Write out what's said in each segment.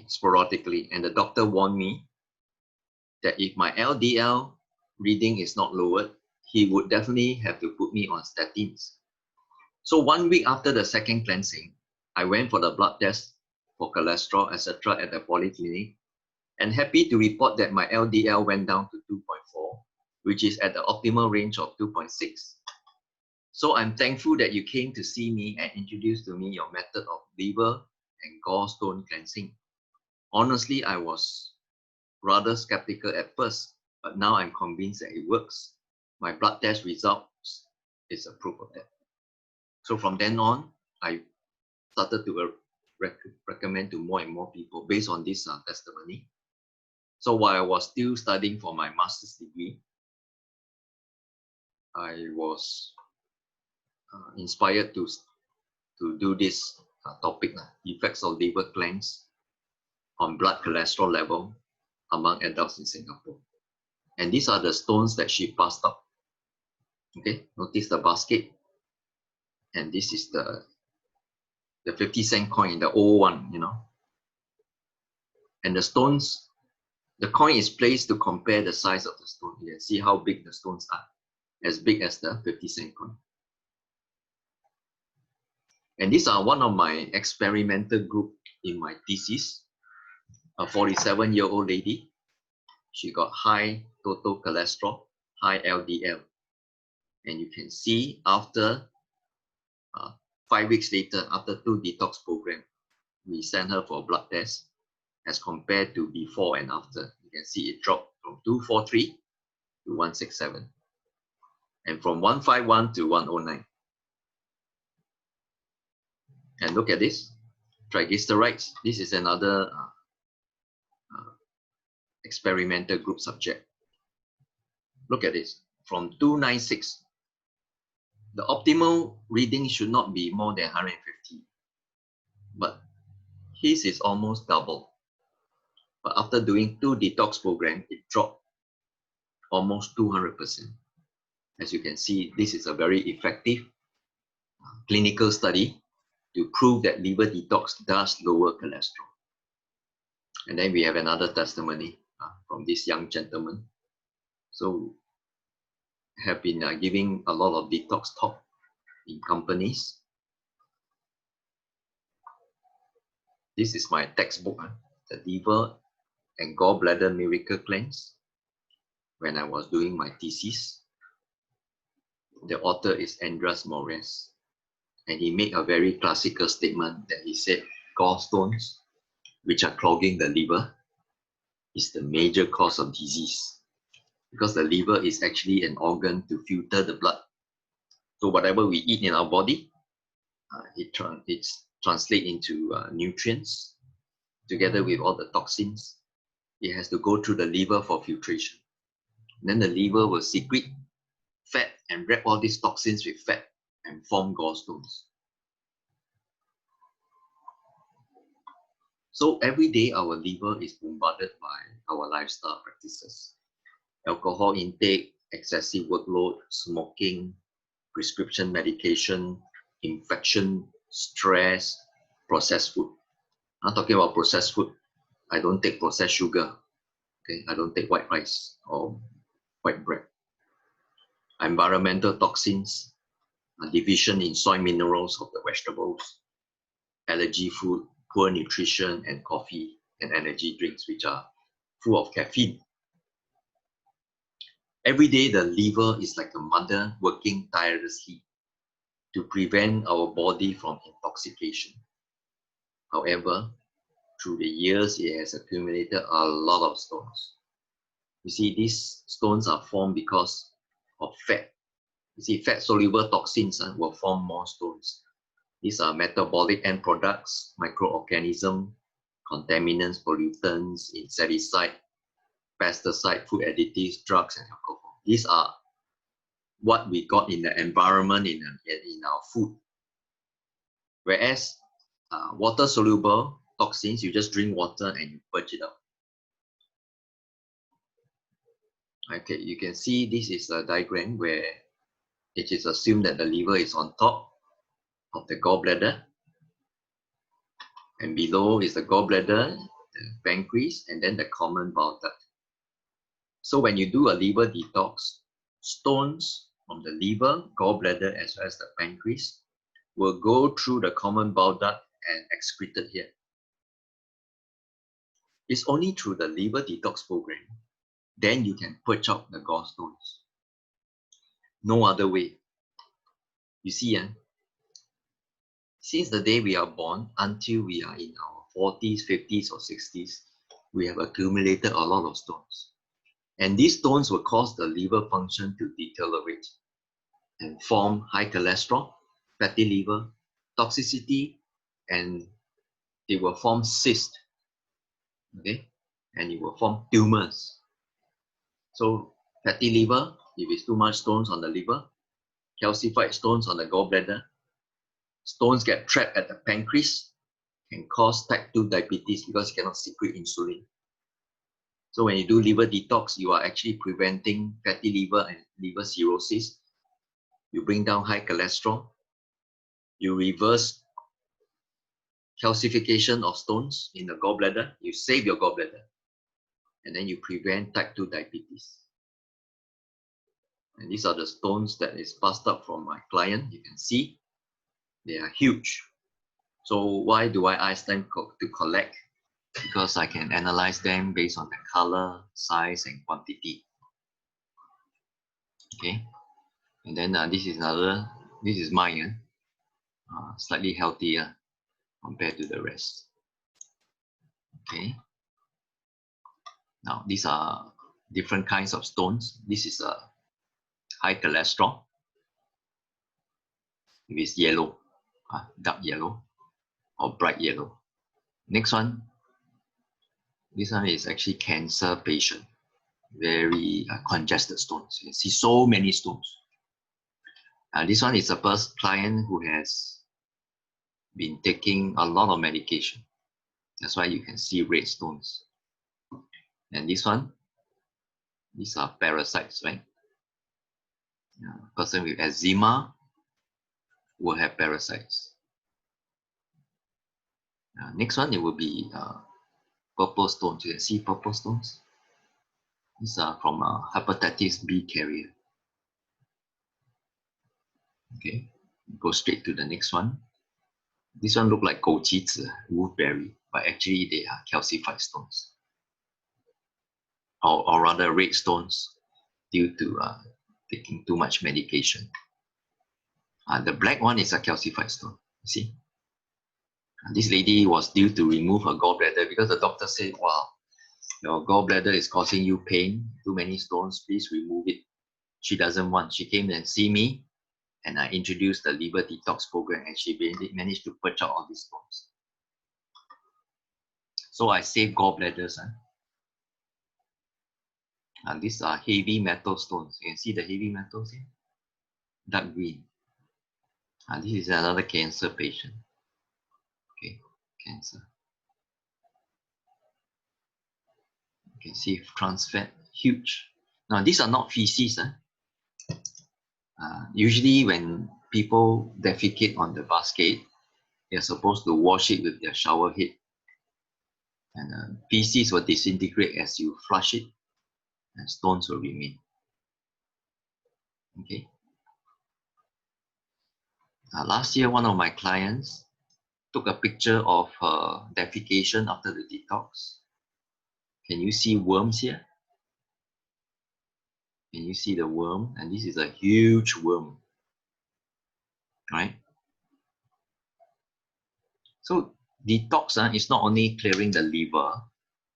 sporadically, and the doctor warned me that if my LDL reading is not lowered, he would definitely have to put me on statins. So 1 week after the second cleansing, I went for the blood test for cholesterol, etc. at the polyclinic, and happy to report that my LDL went down to 2.4, which is at the optimal range of 2.6. So I'm thankful that you came to see me and introduced to me your method of liver and gallstone cleansing. Honestly, I was rather skeptical at first, but now I'm convinced that it works. My blood test results is a proof of that. So from then on, I started to recommend to more and more people based on this testimony. So while I was still studying for my master's degree, I was inspired to do this topic, effects of liver cleanse on blood cholesterol level among adults in Singapore. And these are the stones that she passed up. Okay, notice the basket. And this is the 50-cent coin, the old one, you know. And the stones, the coin is placed to compare the size of the stone here. See how big the stones are, as big as the 50-cent coin. And these are one of my experimental group in my thesis. A 47-year-old lady. She got high total cholesterol, high LDL. And you can see after 5 weeks later, after 2 detox programs, we sent her for a blood test as compared to before and after. You can see it dropped from 243 to 167 and from 151 to 109. And look at this, triglycerides. This is another experimental group subject. Look at this, from 296. The optimal reading should not be more than 150, but his is almost double. But after doing 2 detox programs, it dropped almost 200%. As you can see, this is a very effective clinical study to prove that liver detox does lower cholesterol. And then we have another testimony from this young gentleman. So have been giving a lot of detox talk in companies. This is my textbook, the liver and gallbladder miracle cleanse, when I was doing my thesis. The author is Andres Morales, and he made a very classical statement that he said gallstones, which are clogging the liver, is the major cause of disease, because the liver is actually an organ to filter the blood. So whatever we eat in our body, it translates into nutrients together with all the toxins. It has to go through the liver for filtration. Then the liver will secrete fat and wrap all these toxins with fat and form gallstones. So every day our liver is bombarded by our lifestyle practices. Alcohol intake, excessive workload, smoking, prescription medication, infection, stress, processed food. I'm talking about processed food. I don't take processed sugar. Okay, I don't take white rice or white bread. Environmental toxins, deficient in soil minerals of the vegetables, allergy food, poor nutrition, and coffee and energy drinks which are full of caffeine. Every day the liver is like a mother working tirelessly to prevent our body from intoxication. However, through the years, it has accumulated a lot of stones. You see, these stones are formed because of fat. You see, fat-soluble toxins will form more stones. These are metabolic end products, microorganisms, contaminants, pollutants, insecticide, pesticide, food additives, drugs, and alcohol. These are what we got in the environment, in our food. Whereas water-soluble toxins, you just drink water and you purge it out. Okay, you can see this is a diagram where it is assumed that the liver is on top of the gallbladder. And below is the gallbladder, the pancreas, and then the common bile duct. So when you do a liver detox, stones from the liver, gallbladder, as well as the pancreas will go through the common bile duct and excreted here. It's only through the liver detox program, then you can purge out the gallstones. No other way. You see, since the day we are born until we are in our 40s, 50s, or 60s, we have accumulated a lot of stones. And these stones will cause the liver function to deteriorate and form high cholesterol, fatty liver, toxicity, and it will form cysts, okay? And it will form tumors. So fatty liver, if it's too much stones on the liver, calcified stones on the gallbladder, stones get trapped at the pancreas, can cause type 2 diabetes because you cannot secrete insulin. So when you do liver detox, you are actually preventing fatty liver and liver cirrhosis. You bring down high cholesterol. You reverse calcification of stones in the gallbladder. You save your gallbladder. And then you prevent type 2 diabetes. And these are the stones that is passed up from my client. You can see they are huge. So why do I ask them to collect? Because I can analyze them based on the color, size, and quantity. Okay, and then this is mine, slightly healthier compared to the rest. Okay, now these are different kinds of stones. This is a high cholesterol. If it's yellow, dark yellow, or bright yellow. Next one, this one is actually cancer patient. Very congested stones. You can see so many stones. This one is a first client who has been taking a lot of medication. That's why you can see red stones. And this one, these are parasites, right? Person with eczema will have parasites. Next one, it will be purple stones. You can see purple stones. These are from a hepatitis B carrier. Okay, go straight to the next one. This one look like gojizi, wolfberry, but actually they are calcified stones, or rather red stones, due to taking too much medication. The black one is a calcified stone. You see, this lady was due to remove her gallbladder because the doctor said, "Wow, your gallbladder is causing you pain. Too many stones. Please remove it." She doesn't want. She came and see me, and I introduced the liver detox program, and she managed to purge out all these stones. So I save gallbladders. And these are heavy metal stones. You can see the heavy metals here, dark green. This is another cancer patient. Okay, cancer. You can see trans fat, huge. Now these are not feces. Usually when people defecate on the basket, they're supposed to wash it with their shower head. And feces will disintegrate as you flush it, and stones will remain. Okay. Last year, one of my clients took a picture of her defecation after the detox. Can you see worms here? Can you see the worm? And this is a huge worm, right? So detox is not only clearing the liver,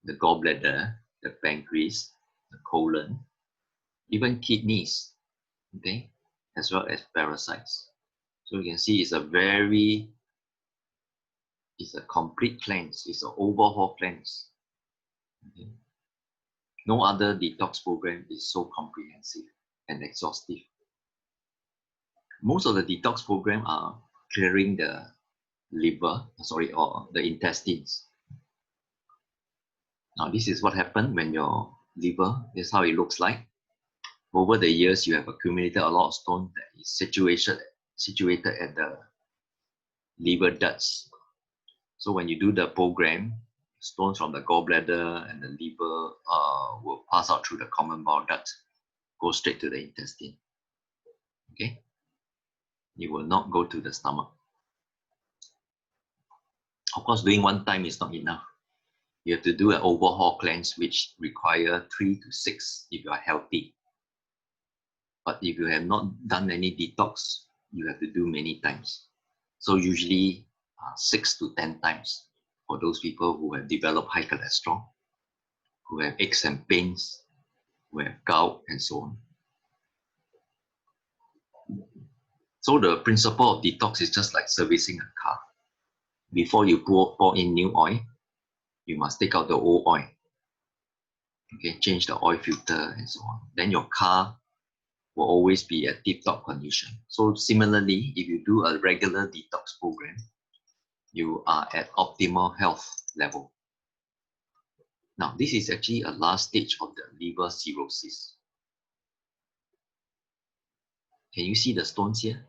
the gallbladder, the pancreas, the colon, even kidneys, okay, as well as parasites. So you can see it's a complete cleanse. It's an overhaul cleanse. Okay. No other detox program is so comprehensive and exhaustive. Most of the detox program are clearing the liver, or the intestines. Now this is what happened when your liver, this is how it looks like. Over the years, you have accumulated a lot of stone that is situated at the liver ducts. So when you do the program, stones from the gallbladder and the liver will pass out through the common bile duct, go straight to the intestine. Okay? It will not go to the stomach. Of course, doing one time is not enough. You have to do an overhaul cleanse, which require 3 to 6 if you are healthy. But if you have not done any detox, you have to do many times. So usually 6 to 10 times for those people who have developed high cholesterol, who have aches and pains, who have gout, and so on. So the principle of detox is just like servicing a car. Before you pour in new oil, you must take out the old oil. Okay, change the oil filter and so on. Then your car will always be at tip-top condition. So similarly, if you do a regular detox program, you are at optimal health level. Now, this is actually a last stage of the liver cirrhosis. Can you see the stones here?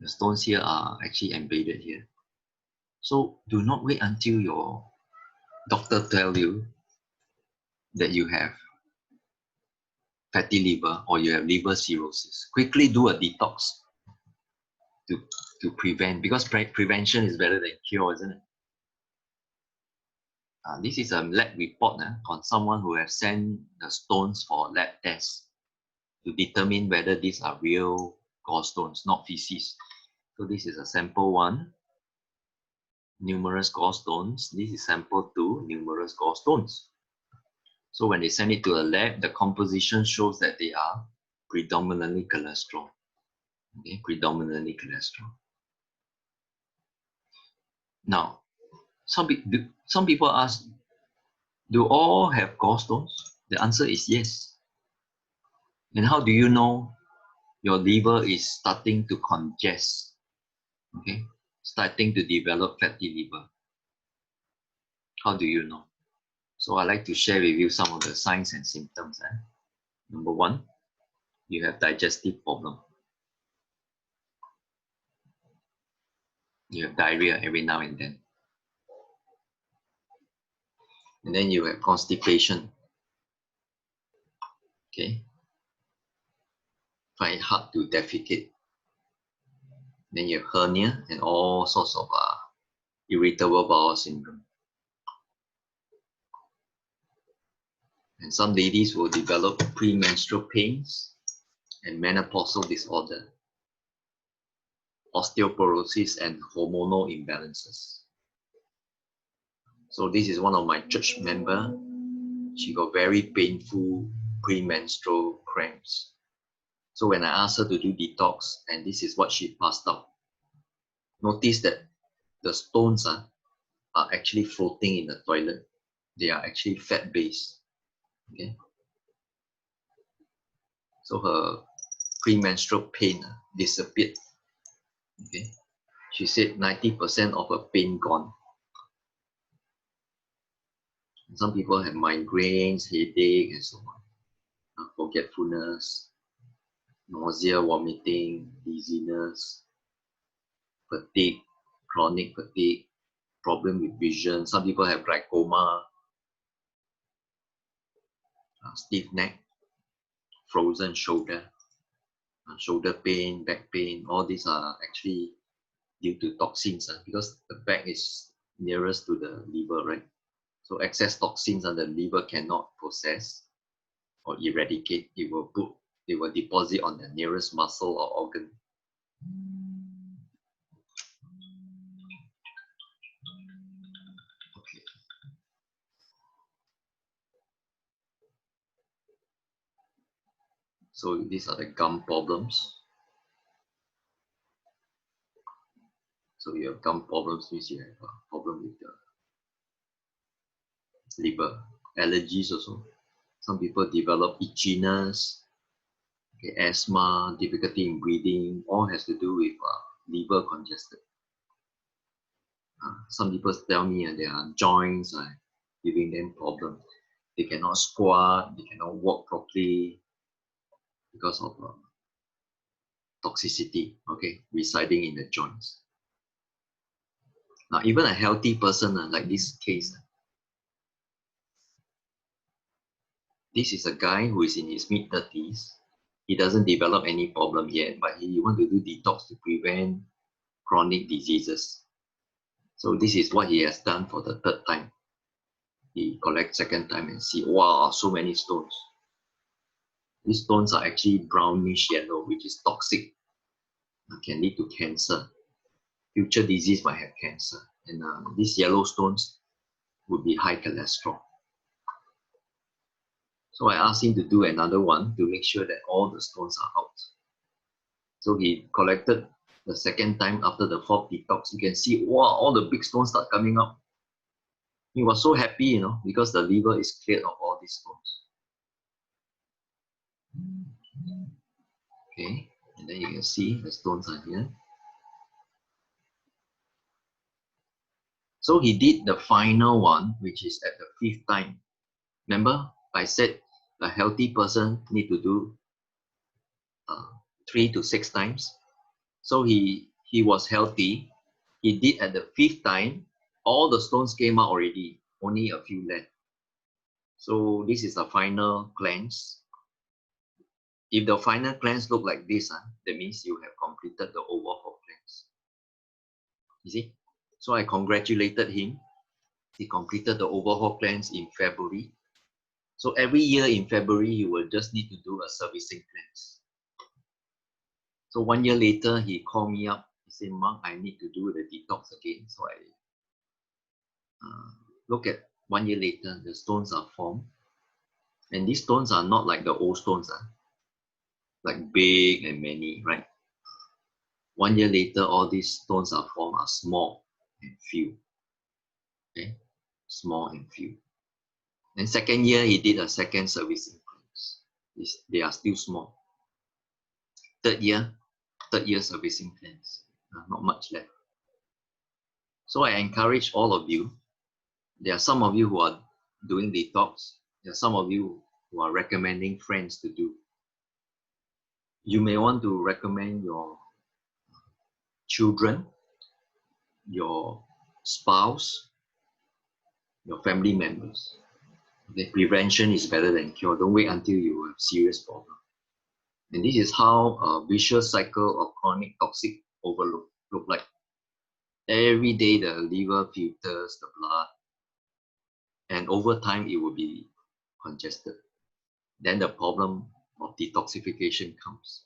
The stones here are actually embedded here. So do not wait until your doctor tells you that you have fatty liver or you have liver cirrhosis. Quickly do a detox to prevent, because prevention is better than cure, isn't it? This is a lab report on someone who has sent the stones for lab tests to determine whether these are real gallstones, not feces. So this is a sample 1, numerous gallstones. This is sample 2, numerous gallstones. So when they send it to a lab, the composition shows that they are predominantly cholesterol. Okay, predominantly cholesterol. Now, some people ask, do all have gallstones? The answer is yes. And how do you know your liver is starting to congest? Okay, starting to develop fatty liver. How do you know? So I like to share with you some of the signs and symptoms. Number 1, you have digestive problem. You have diarrhea every now and then. And then you have constipation. Okay, find it hard to defecate. Then you have hernia and all sorts of irritable bowel syndrome. And some ladies will develop premenstrual pains and menopausal disorder, osteoporosis, and hormonal imbalances. So this is one of my church member. She got very painful premenstrual cramps. So when I asked her to do detox, and this is what she passed out, notice that the stones are actually floating in the toilet. They are actually fat-based. Okay. So her premenstrual pain disappeared. Okay. She said 90% of her pain gone. Some people have migraines, headache, and so on. Forgetfulness, nausea, vomiting, dizziness, fatigue, chronic fatigue, problem with vision. Some people have glaucoma, stiff neck, frozen shoulder, shoulder pain, back pain. All these are actually due to toxins because the back is nearest to the liver, right? So excess toxins the liver cannot process or eradicate. It will deposit on the nearest muscle or organ. Okay. So these are the gum problems. So you have gum problems means you have a problem with the liver. Allergies also. Some people develop itchiness, okay, asthma, difficulty in breathing, all has to do with liver congested. Some people tell me their joints are giving them problems. They cannot squat, they cannot walk properly because of toxicity, okay, residing in the joints. Now, even a healthy person, like this case, this is a guy who is in his mid-30s. He doesn't develop any problem yet, but he wants to do detox to prevent chronic diseases. So this is what he has done for the third time. He collects second time and see, wow, so many stones. These stones are actually brownish yellow, which is toxic. Can lead to cancer. Future disease might have cancer. And these yellow stones would be high cholesterol. So I asked him to do another one to make sure that all the stones are out. So he collected the second time after the fourth detox. You can see, wow, all the big stones start coming up. He was so happy, because the liver is cleared of all these stones. Okay, and then you can see the stones are here. So he did the final one, which is at the fifth time. Remember, I said a healthy person need to do 3 to 6 times. So he was healthy. He did at the fifth time. All the stones came out already. Only a few left. So this is a final cleanse. If the final cleanse look like this, that means you have completed the overhaul cleanse. You see? So I congratulated him. He completed the overhaul cleanse in February. So every year in February, you will just need to do a servicing cleanse. So 1 year later, he called me up. He said, Mark, I need to do the detox again. So I look at 1 year later, the stones are formed. And these stones are not like the old stones, like big and many, right? 1 year later, all these stones are formed are small and few. Okay, small and few. And second year, he did a second servicing cleanse. They are still small. Third year servicing cleanse. Not much left. So I encourage all of you. There are some of you who are doing detox. There are some of you who are recommending friends to do. You may want to recommend your children, your spouse, your family members. Okay? Prevention is better than cure. Don't wait until you have serious problem. And this is how a vicious cycle of chronic toxic overload look like. Every day the liver filters the blood, and over time it will be congested. Then the problem of detoxification comes.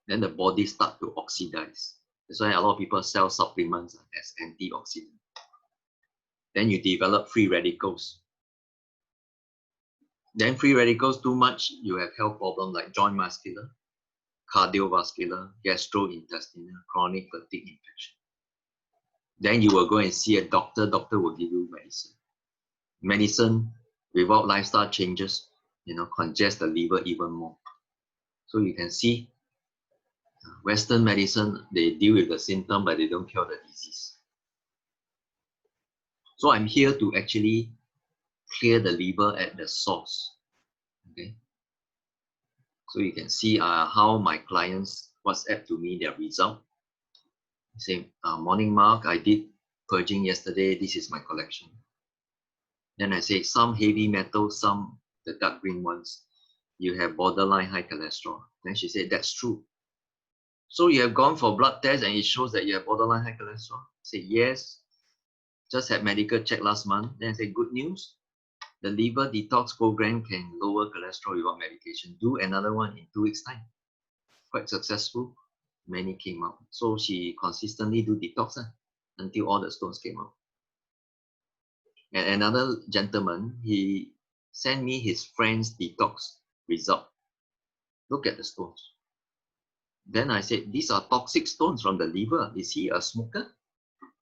Then the body starts to oxidize. That's why a lot of people sell supplements as antioxidant. Then you develop free radicals. Then free radicals too much, you have health problems like joint muscular, cardiovascular, gastrointestinal, chronic fatigue infection. Then you will go and see a doctor. Doctor will give you medicine. Medicine without lifestyle changes, congest the liver even more. So you can see Western medicine, they deal with the symptom, but they don't cure the disease. So I'm here to actually clear the liver at the source. Okay. So you can see how my clients WhatsApp to me their result. Say, morning Mark, I did purging yesterday. This is my collection. Then I say some heavy metals, some the dark green ones. You have borderline high cholesterol. Then she said, that's true. So you have gone for blood test and it shows that you have borderline high cholesterol? I say, yes. Just had medical check last month. Then I say, good news. The liver detox program can lower cholesterol without medication. Do another one in 2 weeks' time. Quite successful. Many came out. So she consistently do detox until all the stones came out. And another gentleman, he sent me his friend's detox result. Look at the stones. Then I said, these are toxic stones from the liver. Is he a smoker?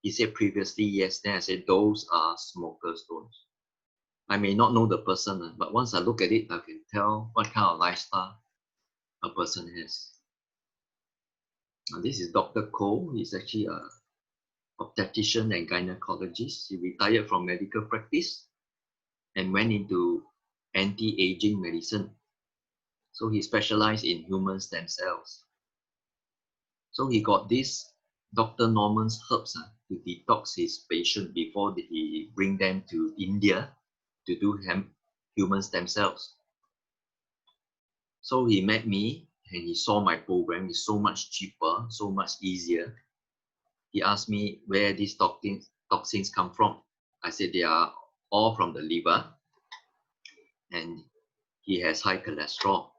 He said previously, yes. Then I said, those are smoker stones. I may not know the person, but once I look at it, I can tell what kind of lifestyle a person has. Now, this is Dr. Cole. He's actually a obstetrician and gynecologist. He retired from medical practice and went into anti-aging medicine. So he specialized in human stem cells. So he got this Dr. Norman's herbs. to detox his patient before he bring them to India to do human stem cells. So he met me and he saw my program is so much cheaper, so much easier. He asked me where these toxins come from. I said they are all from the liver and he has high cholesterol.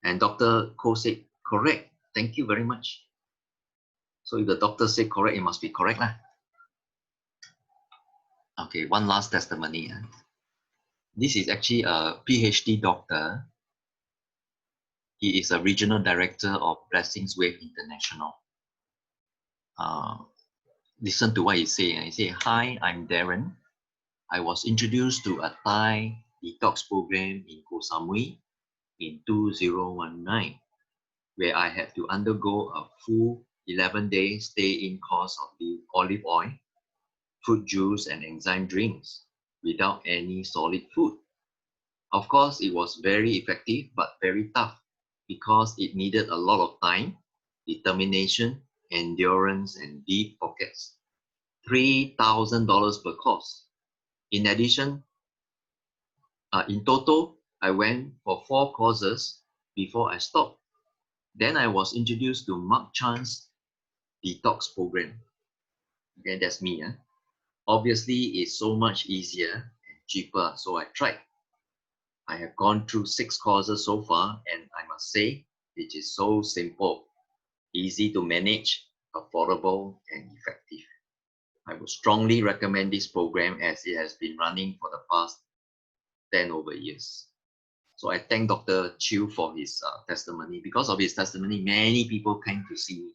And Dr. Ko said, correct, thank you very much. So if the doctor said correct, it must be correct lah. Okay, one last testimony. This is actually a PhD doctor. He is a regional director of Blessings Wave International. Listen to what he say. He say, hi, I'm Darren. I was introduced to a Thai detox program in Koh Samui in 2019, where I had to undergo a full 11-day stay-in course of the olive oil, fruit juice, and enzyme drinks without any solid food. Of course, it was very effective, but very tough because it needed a lot of time, determination, endurance, and deep pockets. $3,000 per course. In addition, in total, I went for 4 courses before I stopped. Then I was introduced to Mark Chan's detox program. Okay, that's me. Obviously, it's so much easier and cheaper, so I tried. I have gone through 6 courses so far, and I must say, it is so simple, easy to manage, affordable, and effective. I would strongly recommend this program as it has been running for the past 10 over years. So I thank Dr. Chiu for his testimony. Because of his testimony, many people came to see me.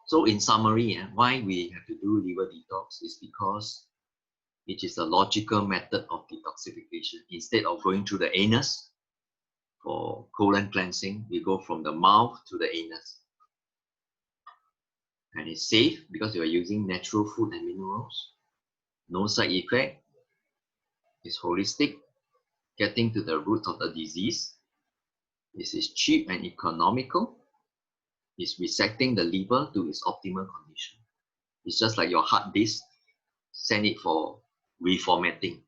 So in summary, why we have to do liver detox is because it is a logical method of detoxification. Instead of going through the anus for colon cleansing, we go from the mouth to the anus. And it's safe because you are using natural food and minerals. No side effect. It's holistic, getting to the root of the disease. This is cheap and economical. It's resetting the liver to its optimal condition. It's just like your hard disk, send it for reformatting.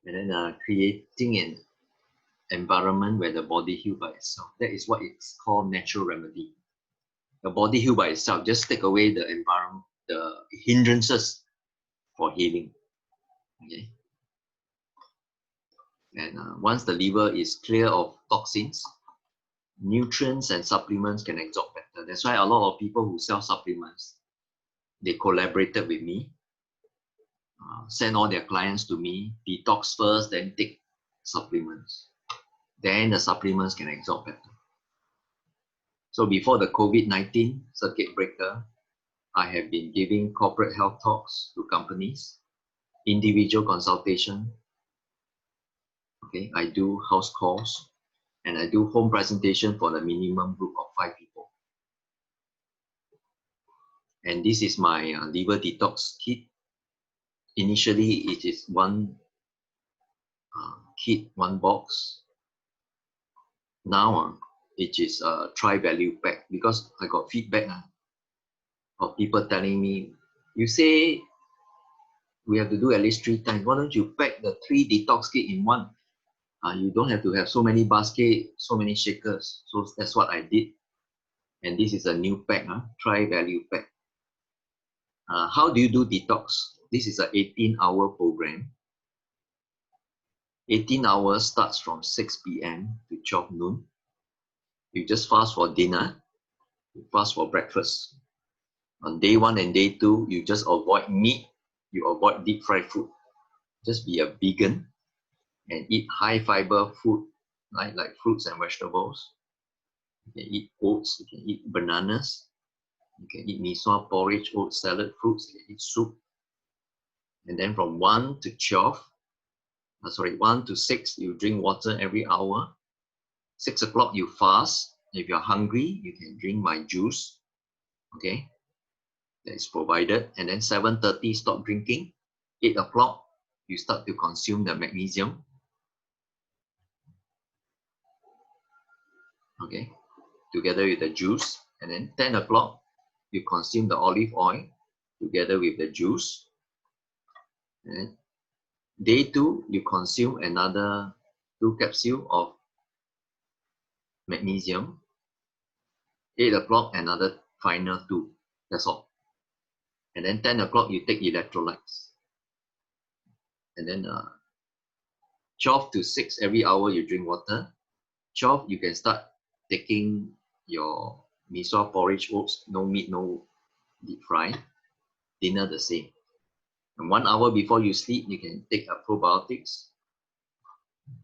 And then creating an environment where the body heals by itself. That is what it's called natural remedy. The body heals by itself. Just take away the environment, the hindrances for healing. Okay. And once the liver is clear of toxins, nutrients and supplements can absorb better. That's why a lot of people who sell supplements, they collaborated with me, send all their clients to me, detox first, then take supplements. Then the supplements can absorb better. So before the COVID-19 circuit breaker, I have been giving corporate health talks to companies, individual consultation. Okay, I do house calls, and I do home presentation for the minimum group of 5 people. And this is my liver detox kit. Initially, it is one kit, 1 box. Now, it is a tri-value pack because I got feedback of people telling me, you say we have to do at least 3 times. Why don't you pack the 3 detox kit in one? You don't have to have so many baskets, so many shakers. So that's what I did. And this is a new pack, tri-value pack. How do you do detox? This is an 18-hour program. 18 hours starts from 6 p.m. to 12 noon. You just fast for dinner, you fast for breakfast. On day 1 and day 2, you just avoid meat, you avoid deep fried food. Just be a vegan and eat high fiber food, like fruits and vegetables. You can eat oats, you can eat bananas, you can eat miso, porridge, oat salad, fruits, you can eat soup. And then from 1 to 6, you drink water every hour. 6 o'clock, you fast. If you're hungry, you can drink my juice. Okay, that is provided. And then 7:30, stop drinking. 8 o'clock, you start to consume the magnesium. Okay, together with the juice, and then 10 o'clock you consume the olive oil together with the juice. And then day 2 you consume another 2 capsules of magnesium. 8 o'clock another final 2. That's all. And then 10 o'clock you take electrolytes. And then 12 to 6 every hour you drink water. 12 you can start taking your miso porridge oats, no meat, no deep fry. Dinner the same. And 1 hour before you sleep you can take a probiotics.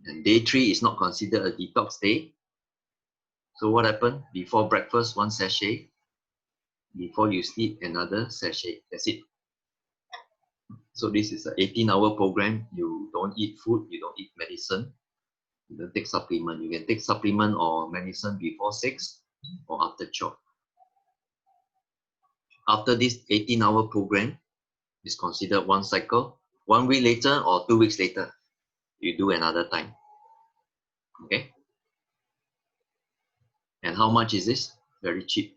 And day 3 is not considered a detox day. So what happened? Before breakfast 1 sachet. Before you sleep another sachet. That's it. So this is an 18-hour program. You don't eat food, you don't eat medicine, you don't take supplement. You can take supplement or medicine before 6 or after 12. After this 18-hour program is considered 1 cycle. 1 week later or 2 weeks later, you do another time. Okay? And how much is this? Very cheap.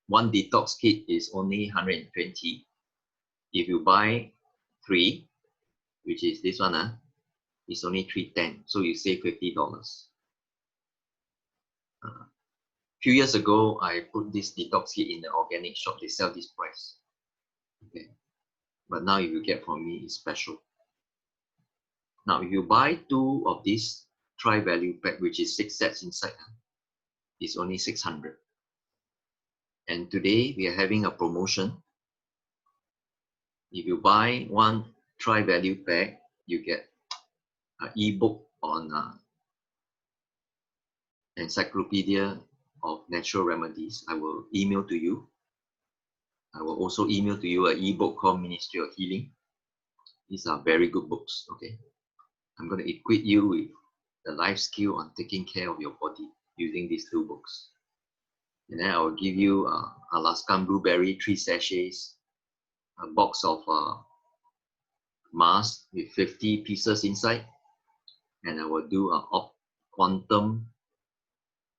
1 detox kit is only 120. If you buy 3, which is this one, it's only 310. So you save $50. Few years ago, I put this detox kit in the organic shop. They sell this price. Okay. But now if you get from me, it's special. Now, if you buy 2 of this tri-value pack, which is 6 sets inside, it's only 600. And today, we are having a promotion. If you buy 1 tri-value pack, you get an ebook on Encyclopedia of Natural Remedies. I will email to you. I will also email to you an ebook called Ministry of Healing. These are very good books. Okay, I'm going to equip you with the life skill on taking care of your body using these 2 books. And then I will give you Alaskan Blueberry 3 sachets, a box of masks with 50 pieces inside, and I will do a quantum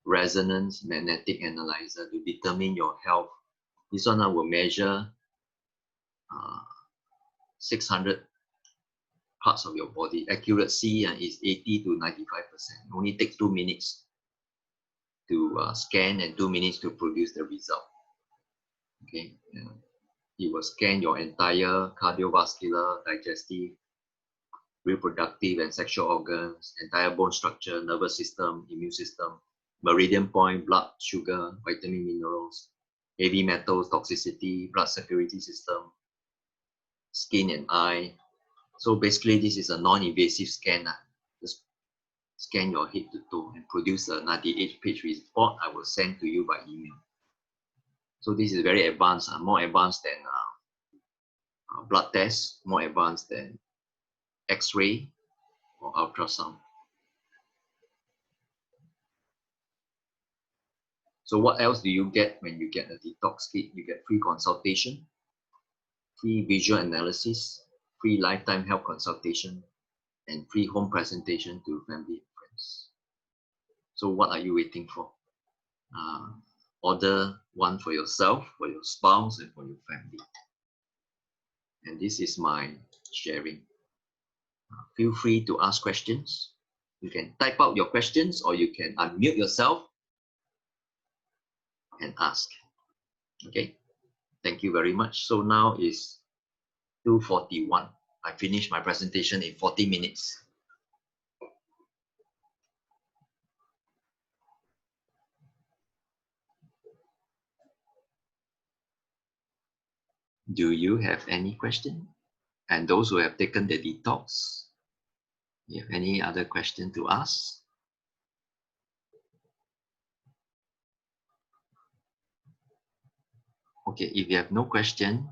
resonance magnetic analyzer to determine your health. This one I will measure 600 parts of your body. Accuracy is 80 to 95%. It only takes 2 minutes to scan and 2 minutes to produce the result. Okay, it will scan your entire cardiovascular, digestive, reproductive and sexual organs, entire bone structure, nervous system, immune system, meridian point, blood, sugar, vitamin, minerals, heavy metals, toxicity, blood circulatory system, skin and eye. So basically this is a non-invasive scan. Just scan your head to toe and produce a 98-page report I will send to you by email. So this is very advanced, more advanced than blood tests, more advanced than X-ray or ultrasound. So what else do you get when you get a detox kit? You get free consultation, free visual analysis, free lifetime health consultation, and free home presentation to family and friends. So what are you waiting for? Order one for yourself, for your spouse, and for your family. And this is my sharing. Feel free to ask questions. You can type out your questions or you can unmute yourself and ask. Okay, thank you very much. So now is 2:41. I finished my presentation in 40 minutes. Do you have any question? And those who have taken the detox, you have any other question to ask? Okay, if you have no question,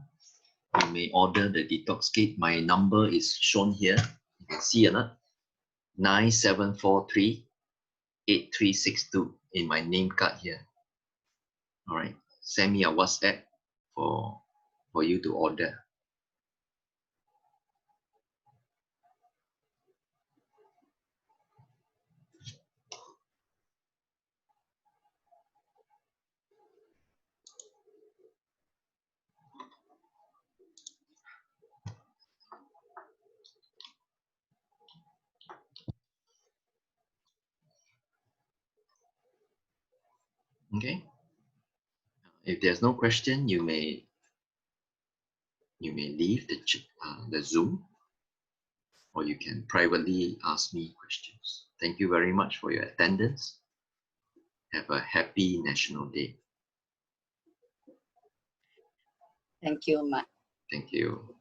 you may order the detox kit. My number is shown here. You can see or not? 9743-8362 in my name card here. All right, send me a WhatsApp for you to order. Okay. If there's no question, you may leave the Zoom, or you can privately ask me questions. Thank you very much for your attendance. Have a happy National Day. Thank you, Ma. Thank you.